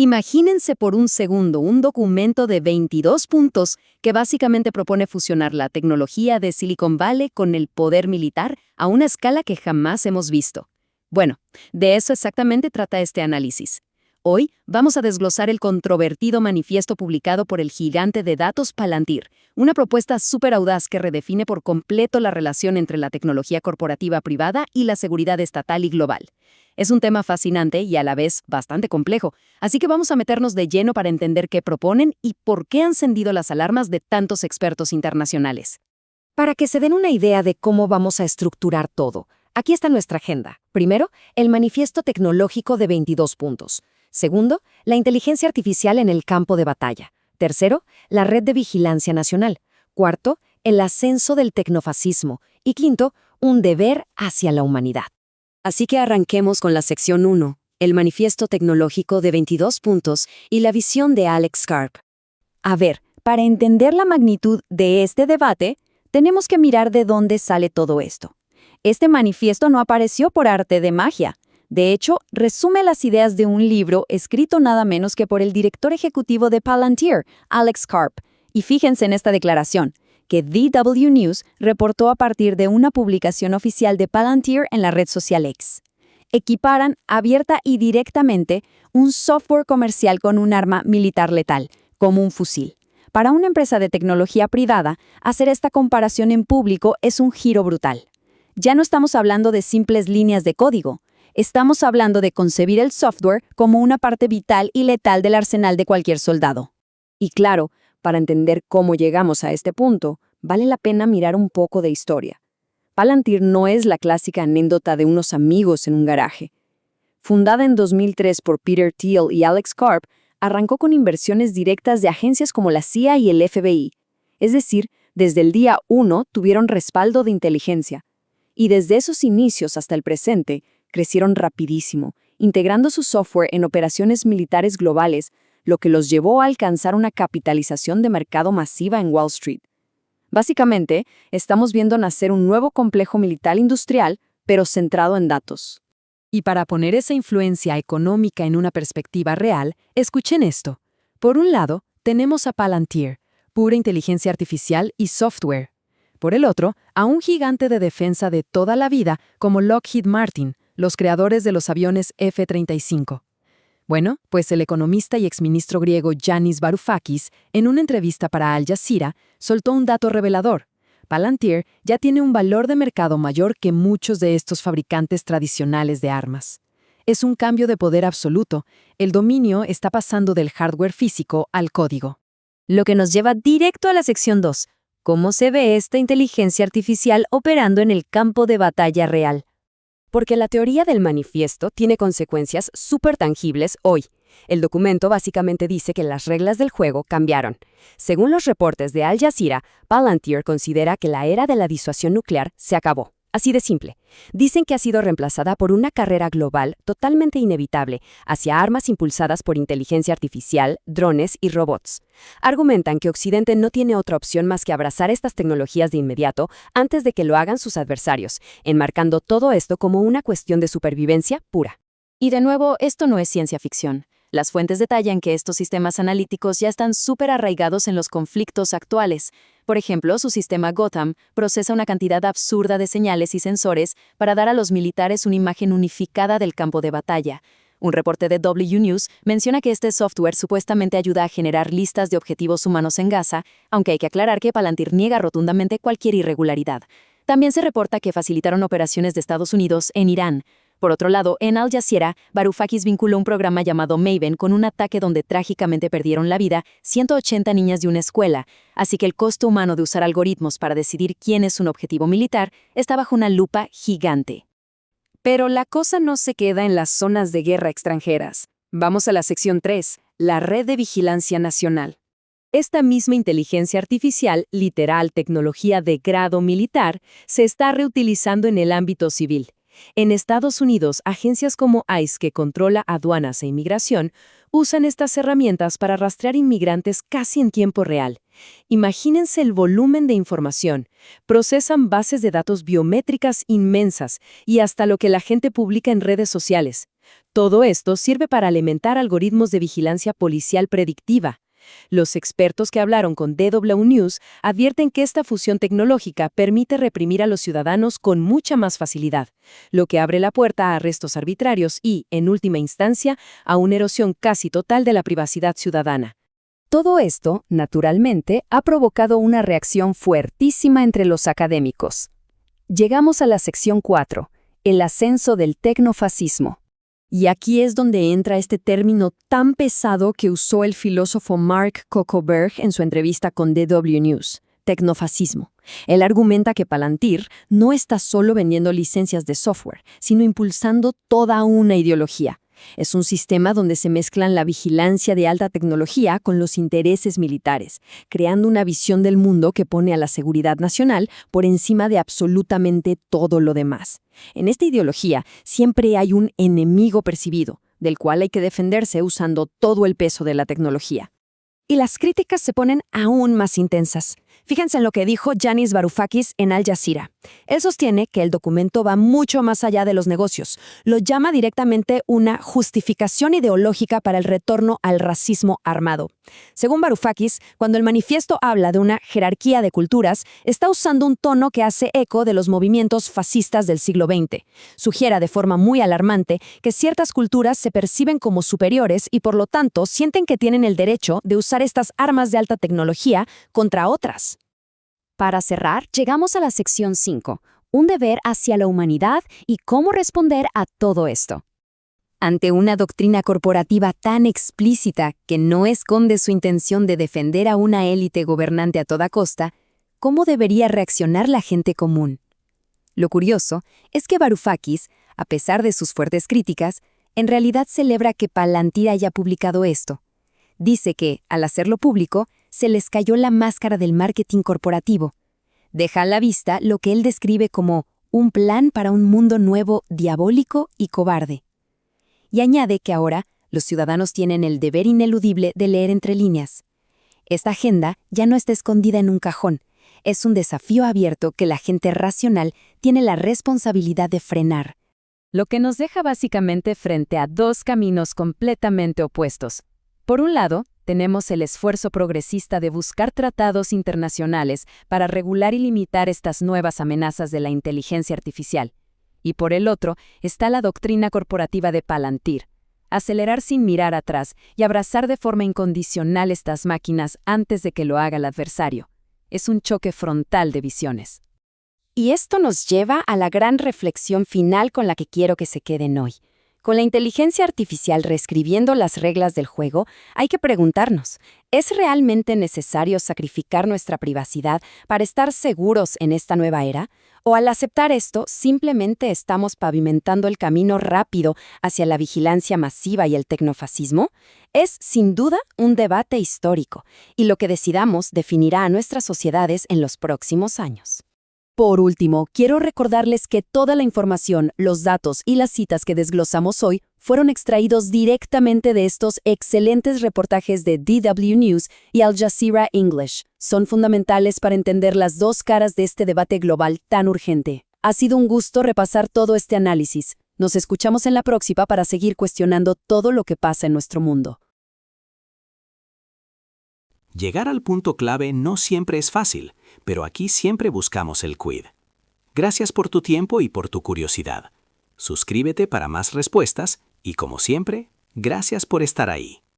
Imagínense por un segundo un documento de 22 puntos que básicamente propone fusionar la tecnología de Silicon Valley con el poder militar a una escala que jamás hemos visto. Bueno, de eso exactamente trata este análisis. Hoy vamos a desglosar el controvertido manifiesto publicado por el gigante de datos Palantir, una propuesta súper audaz que redefine por completo la relación entre la tecnología corporativa privada y la seguridad estatal y global. Es un tema fascinante y a la vez bastante complejo, así que vamos a meternos de lleno para entender qué proponen y por qué han encendido las alarmas de tantos expertos internacionales. Para que se den una idea de cómo vamos a estructurar todo, aquí está nuestra agenda. Primero, el manifiesto tecnológico de 22 puntos. Segundo, la inteligencia artificial en el campo de batalla. Tercero, la red de vigilancia nacional. Cuarto, el ascenso del tecnofascismo. Y quinto, un deber hacia la humanidad. Así que arranquemos con la sección 1, el manifiesto tecnológico de 22 puntos y la visión de Alex Karp. A ver, para entender la magnitud de este debate, tenemos que mirar de dónde sale todo esto. Este manifiesto no apareció por arte de magia. De hecho, resume las ideas de un libro escrito nada menos que por el director ejecutivo de Palantir, Alex Karp. Y fíjense en esta declaración, que DW News reportó a partir de una publicación oficial de Palantir en la red social X. Equiparan abierta y directamente un software comercial con un arma militar letal, como un fusil. Para una empresa de tecnología privada, hacer esta comparación en público es un giro brutal. Ya no estamos hablando de simples líneas de código. Estamos hablando de concebir el software como una parte vital y letal del arsenal de cualquier soldado. Y claro, para entender cómo llegamos a este punto, vale la pena mirar un poco de historia. Palantir no es la clásica anécdota de unos amigos en un garaje. Fundada en 2003 por Peter Thiel y Alex Karp, arrancó con inversiones directas de agencias como la CIA y el FBI. Es decir, desde el día 1 tuvieron respaldo de inteligencia. Y desde esos inicios hasta el presente, crecieron rapidísimo, integrando su software en operaciones militares globales, lo que los llevó a alcanzar una capitalización de mercado masiva en Wall Street. Básicamente, estamos viendo nacer un nuevo complejo militar industrial, pero centrado en datos. Y para poner esa influencia económica en una perspectiva real, escuchen esto. Por un lado, tenemos a Palantir, pura inteligencia artificial y software. Por el otro, a un gigante de defensa de toda la vida como Lockheed Martin, los creadores de los aviones F-35. Bueno, pues el economista y exministro griego Yanis Varoufakis, en una entrevista para Al Jazeera, soltó un dato revelador. Palantir ya tiene un valor de mercado mayor que muchos de estos fabricantes tradicionales de armas. Es un cambio de poder absoluto. El dominio está pasando del hardware físico al código. Lo que nos lleva directo a la sección 2. ¿Cómo se ve esta inteligencia artificial operando en el campo de batalla real? Porque la teoría del manifiesto tiene consecuencias súper tangibles hoy. El documento básicamente dice que las reglas del juego cambiaron. Según los reportes de Al Jazeera, Palantir considera que la era de la disuasión nuclear se acabó. Así de simple. Dicen que ha sido reemplazada por una carrera global totalmente inevitable hacia armas impulsadas por inteligencia artificial, drones y robots. Argumentan que Occidente no tiene otra opción más que abrazar estas tecnologías de inmediato antes de que lo hagan sus adversarios, enmarcando todo esto como una cuestión de supervivencia pura. Y de nuevo, esto no es ciencia ficción. Las fuentes detallan que estos sistemas analíticos ya están súper arraigados en los conflictos actuales. Por ejemplo, su sistema Gotham procesa una cantidad absurda de señales y sensores para dar a los militares una imagen unificada del campo de batalla. Un reporte de W News menciona que este software supuestamente ayuda a generar listas de objetivos humanos en Gaza, aunque hay que aclarar que Palantir niega rotundamente cualquier irregularidad. También se reporta que facilitaron operaciones de Estados Unidos en Irán. Por otro lado, en Al Jazeera, Varoufakis vinculó un programa llamado Maven con un ataque donde trágicamente perdieron la vida 180 niñas de una escuela, así que el costo humano de usar algoritmos para decidir quién es un objetivo militar está bajo una lupa gigante. Pero la cosa no se queda en las zonas de guerra extranjeras. Vamos a la sección 3, la red de vigilancia nacional. Esta misma inteligencia artificial, literal tecnología de grado militar, se está reutilizando en el ámbito civil. En Estados Unidos, agencias como ICE, que controla aduanas e inmigración, usan estas herramientas para rastrear inmigrantes casi en tiempo real. Imagínense el volumen de información. Procesan bases de datos biométricas inmensas y hasta lo que la gente publica en redes sociales. Todo esto sirve para alimentar algoritmos de vigilancia policial predictiva. Los expertos que hablaron con DW News advierten que esta fusión tecnológica permite reprimir a los ciudadanos con mucha más facilidad, lo que abre la puerta a arrestos arbitrarios y, en última instancia, a una erosión casi total de la privacidad ciudadana. Todo esto, naturalmente, ha provocado una reacción fuertísima entre los académicos. Llegamos a la sección 4, el ascenso del tecnofascismo. Y aquí es donde entra este término tan pesado que usó el filósofo Mark Zuckerberg en su entrevista con DW News, tecnofascismo. Él argumenta que Palantir no está solo vendiendo licencias de software, sino impulsando toda una ideología. Es un sistema donde se mezclan la vigilancia de alta tecnología con los intereses militares, creando una visión del mundo que pone a la seguridad nacional por encima de absolutamente todo lo demás. En esta ideología siempre hay un enemigo percibido, del cual hay que defenderse usando todo el peso de la tecnología. Y las críticas se ponen aún más intensas. Fíjense en lo que dijo Yanis Varoufakis en Al Jazeera. Él sostiene que el documento va mucho más allá de los negocios. Lo llama directamente una justificación ideológica para el retorno al racismo armado. Según Varoufakis, cuando el manifiesto habla de una jerarquía de culturas, está usando un tono que hace eco de los movimientos fascistas del siglo XX. Sugiere de forma muy alarmante que ciertas culturas se perciben como superiores y por lo tanto sienten que tienen el derecho de usar estas armas de alta tecnología contra otras. Para cerrar, llegamos a la sección 5, un deber hacia la humanidad y cómo responder a todo esto. Ante una doctrina corporativa tan explícita que no esconde su intención de defender a una élite gobernante a toda costa, ¿cómo debería reaccionar la gente común? Lo curioso es que Varoufakis, a pesar de sus fuertes críticas, en realidad celebra que Palantir haya publicado esto. Dice que, al hacerlo público, se les cayó la máscara del marketing corporativo. Deja a la vista lo que él describe como un plan para un mundo nuevo, diabólico y cobarde. Y añade que ahora los ciudadanos tienen el deber ineludible de leer entre líneas. Esta agenda ya no está escondida en un cajón. Es un desafío abierto que la gente racional tiene la responsabilidad de frenar. Lo que nos deja básicamente frente a dos caminos completamente opuestos. Por un lado, tenemos el esfuerzo progresista de buscar tratados internacionales para regular y limitar estas nuevas amenazas de la inteligencia artificial. Y por el otro, está la doctrina corporativa de Palantir, acelerar sin mirar atrás y abrazar de forma incondicional estas máquinas antes de que lo haga el adversario. Es un choque frontal de visiones. Y esto nos lleva a la gran reflexión final con la que quiero que se queden hoy. Con la inteligencia artificial reescribiendo las reglas del juego, hay que preguntarnos, ¿es realmente necesario sacrificar nuestra privacidad para estar seguros en esta nueva era? ¿O al aceptar esto, simplemente estamos pavimentando el camino rápido hacia la vigilancia masiva y el tecnofascismo? Es, sin duda, un debate histórico, y lo que decidamos definirá a nuestras sociedades en los próximos años. Por último, quiero recordarles que toda la información, los datos y las citas que desglosamos hoy fueron extraídos directamente de estos excelentes reportajes de DW News y Al Jazeera English. Son fundamentales para entender las dos caras de este debate global tan urgente. Ha sido un gusto repasar todo este análisis. Nos escuchamos en la próxima para seguir cuestionando todo lo que pasa en nuestro mundo. Llegar al punto clave no siempre es fácil, pero aquí siempre buscamos el quid. Gracias por tu tiempo y por tu curiosidad. Suscríbete para más respuestas y, como siempre, gracias por estar ahí.